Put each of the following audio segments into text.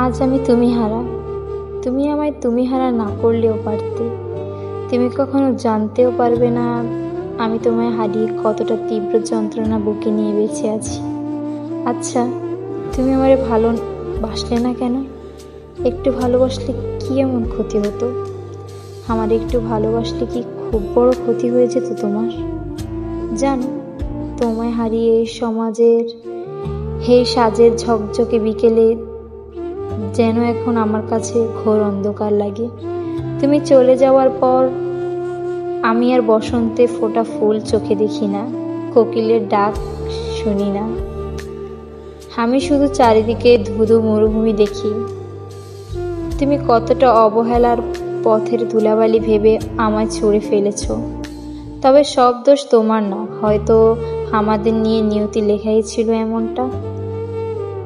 আজ আমি তুমি হারা। তুমি আমায় তুমি হারা না করলেও পারতে। তুমি কখনো জানতেও পারবে না আমি তোমায় হারিয়ে কতটা তীব্র যন্ত্রণা বুকে নিয়ে বেঁচে আছি। আচ্ছা, তুমি আমারে ভালোবাসলে না কেন? একটু ভালোবাসলে কি এমন ক্ষতি হতো? আমার একটু ভালোবাসলে কি খুব বড় ক্ষতি হয়ে যেত তোমার? জানো, তোমায় হারিয়ে এই সমাজের সাজের ঝকঝকে বিকেলে যেন এখন আমার কাছে ঘোর অন্ধকার লাগে। তুমি চলে যাওয়ার পর আমি আর বসন্তে ফোটা ফুল চোখে দেখি না, কোকিলের ডাক শুনি না। আমি শুধু চারিদিকে ধুধু মরুভূমি দেখি। তুমি কতটা অবহেলার পথের ধুলাবালি ভেবে আমায় ছুঁড়ে ফেলেছ। তবে সব দোষ তোমার না, হয়তো আমাদের নিয়ে নিয়তি লেখাই ছিল এমনটা।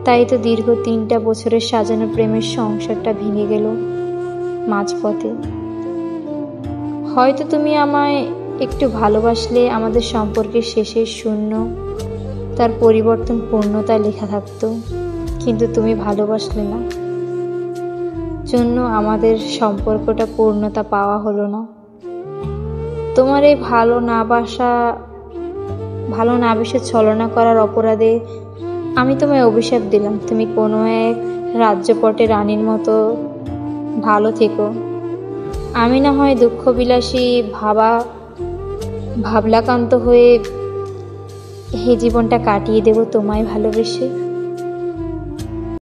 তাই তো দীর্ঘ 3টা বছরের সাজানো প্রেমের সংসারটা ভেঙে গেল মাঝপথে। হয়তো তুমি আমায় একটু ভালোবাসলে আমাদের সম্পর্কের শেষে শূন্য তার পরিবর্তন পূর্ণতা লেখা থাকতো, কিন্তু তুমি ভালোবাসলে না জন্য আমাদের সম্পর্কটা পূর্ণতা পাওয়া হলো না। তোমার এই ভালো না বেশে ছলনা করার অপরাধে আমি তোমায় অভিশাপ দিলাম, তুমি কোনো এক রাজ্যপটে রানীর মতো ভালো থেকো। আমি না হয় দুঃখবিলাসী ভাবলাকান্ত হয়ে এই জীবনটা কাটিয়ে দেব তোমায় ভালোবেসে।